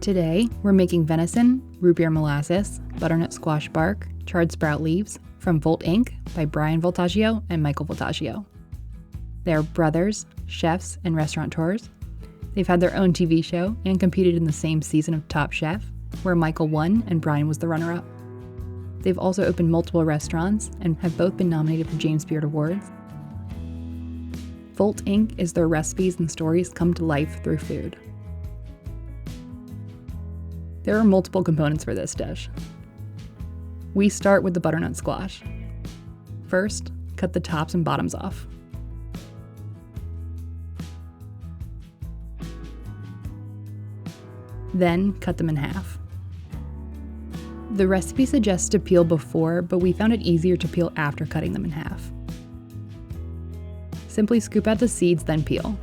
Today, we're making venison, root beer molasses, butternut squash bark, charred sprout leaves from Volt Inc. by Bryan Voltaggio and Michael Voltaggio. They're brothers, chefs, and restaurateurs. They've had their own TV show and competed in the same season of Top Chef, where Michael won and Bryan was the runner-up. They've also opened multiple restaurants and have both been nominated for James Beard Awards. Volt Inc. is their recipes and stories come to life through food. There are multiple components for this dish. We start with the butternut squash. First, cut the tops and bottoms off. Then, cut them in half. The recipe suggests to peel before, but we found it easier to peel after cutting them in half. Simply scoop out the seeds, then peel.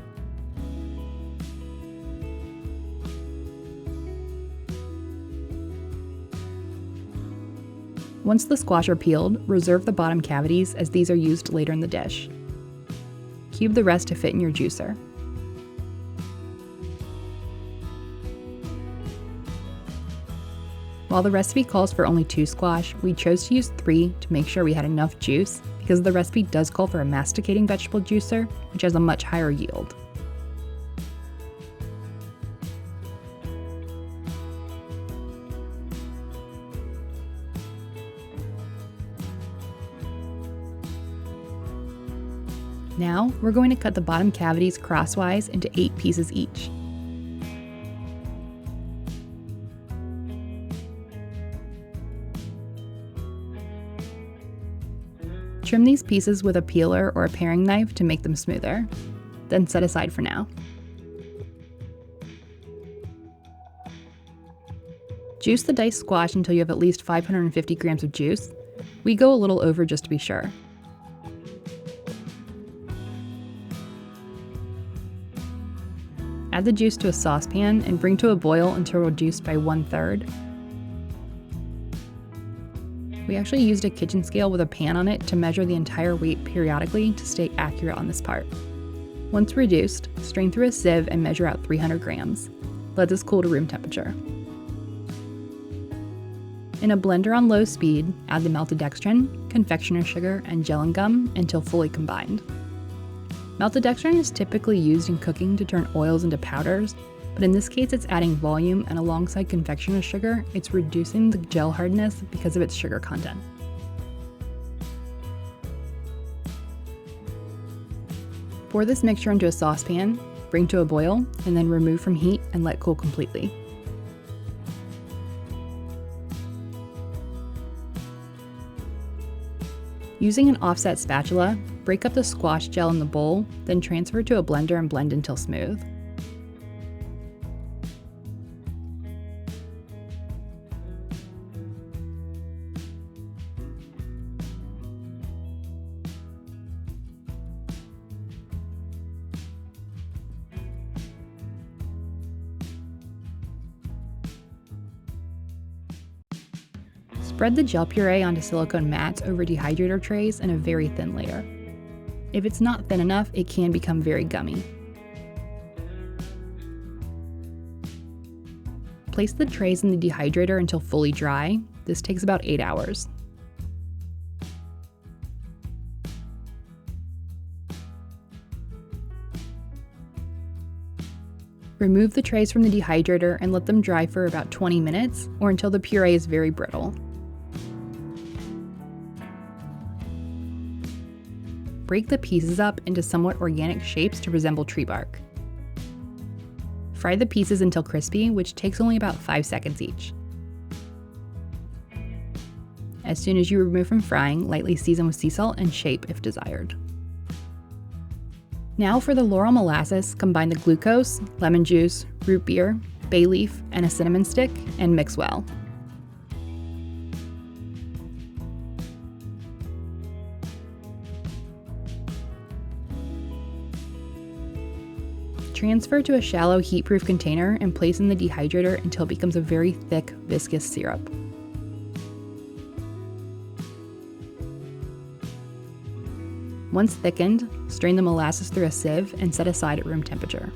Once the squash are peeled, reserve the bottom cavities as these are used later in the dish. Cube the rest to fit in your juicer. While the recipe calls for only 2 squash, we chose to use 3 to make sure we had enough juice because the recipe does call for a masticating vegetable juicer, which has a much higher yield. Now, we're going to cut the bottom cavities crosswise into 8 pieces each. Trim these pieces with a peeler or a paring knife to make them smoother, then set aside for now. Juice the diced squash until you have at least 550 grams of juice. We go a little over just to be sure. Add the juice to a saucepan and bring to a boil until reduced by 1/3. We actually used a kitchen scale with a pan on it to measure the entire weight periodically to stay accurate on this part. Once reduced, strain through a sieve and measure out 300 grams. Let this cool to room temperature. In a blender on low speed, add the melted dextrin, confectioner's sugar, and gelling gum until fully combined. Melted dextrin is typically used in cooking to turn oils into powders, but in this case it's adding volume, and alongside confectioner's sugar, it's reducing the gel hardness because of its sugar content. Pour this mixture into a saucepan, bring to a boil, and then remove from heat and let cool completely. Using an offset spatula, break up the squash gel in the bowl, then transfer to a blender and blend until smooth. Spread the gel puree onto silicone mats over dehydrator trays in a very thin layer. If it's not thin enough, it can become very gummy. Place the trays in the dehydrator until fully dry. This takes about 8 hours. Remove the trays from the dehydrator and let them dry for about 20 minutes or until the puree is very brittle. Break the pieces up into somewhat organic shapes to resemble tree bark. Fry the pieces until crispy, which takes only about 5 seconds each. As soon as you remove from frying, lightly season with sea salt and shape if desired. Now for the Laurel Molasses, combine the glucose, lemon juice, root beer, bay leaf, and a cinnamon stick, and mix well. Transfer to a shallow heat-proof container and place in the dehydrator until it becomes a very thick, viscous syrup. Once thickened, strain the molasses through a sieve and set aside at room temperature.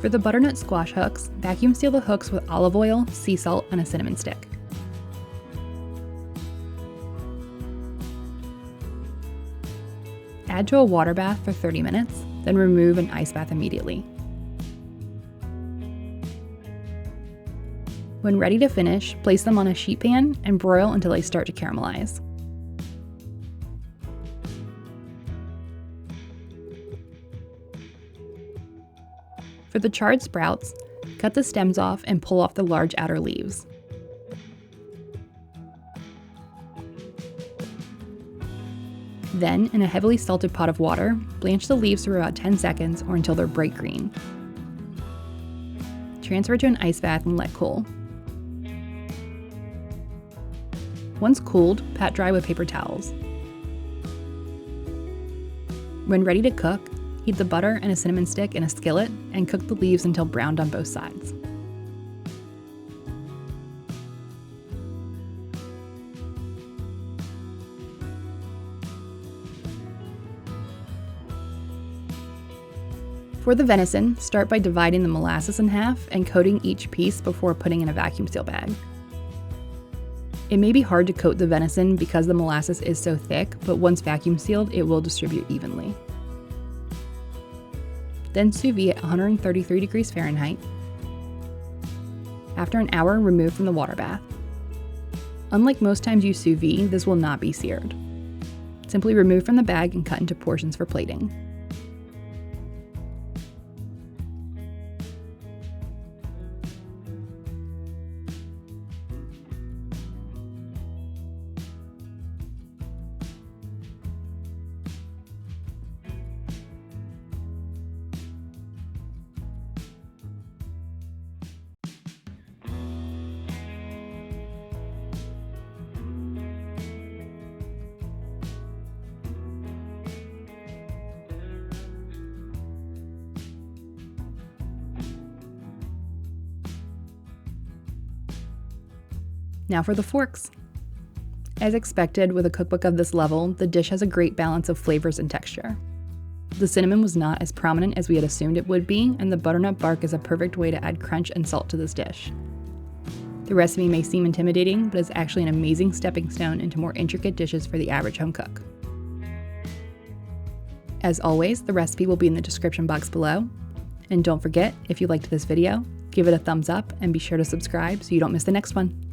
For the butternut squash hooks, vacuum seal the hooks with olive oil, sea salt, and a cinnamon stick. Add to a water bath for 30 minutes, then remove and ice bath immediately. When ready to finish, place them on a sheet pan and broil until they start to caramelize. For the charred sprouts, cut the stems off and pull off the large outer leaves. Then, in a heavily salted pot of water, blanch the leaves for about 10 seconds or until they're bright green. Transfer to an ice bath and let cool. Once cooled, pat dry with paper towels. When ready to cook, heat the butter and a cinnamon stick in a skillet and cook the leaves until browned on both sides. For the venison, start by dividing the molasses in half and coating each piece before putting in a vacuum seal bag. It may be hard to coat the venison because the molasses is so thick, but once vacuum sealed, it will distribute evenly. Then sous vide at 133 degrees Fahrenheit. After an hour, remove from the water bath. Unlike most times you sous vide, this will not be seared. Simply remove from the bag and cut into portions for plating. Now for the forks. As expected, with a cookbook of this level, the dish has a great balance of flavors and texture. The cinnamon was not as prominent as we had assumed it would be, and the butternut bark is a perfect way to add crunch and salt to this dish. The recipe may seem intimidating, but is actually an amazing stepping stone into more intricate dishes for the average home cook. As always, the recipe will be in the description box below. And don't forget, if you liked this video, give it a thumbs up and be sure to subscribe so you don't miss the next one.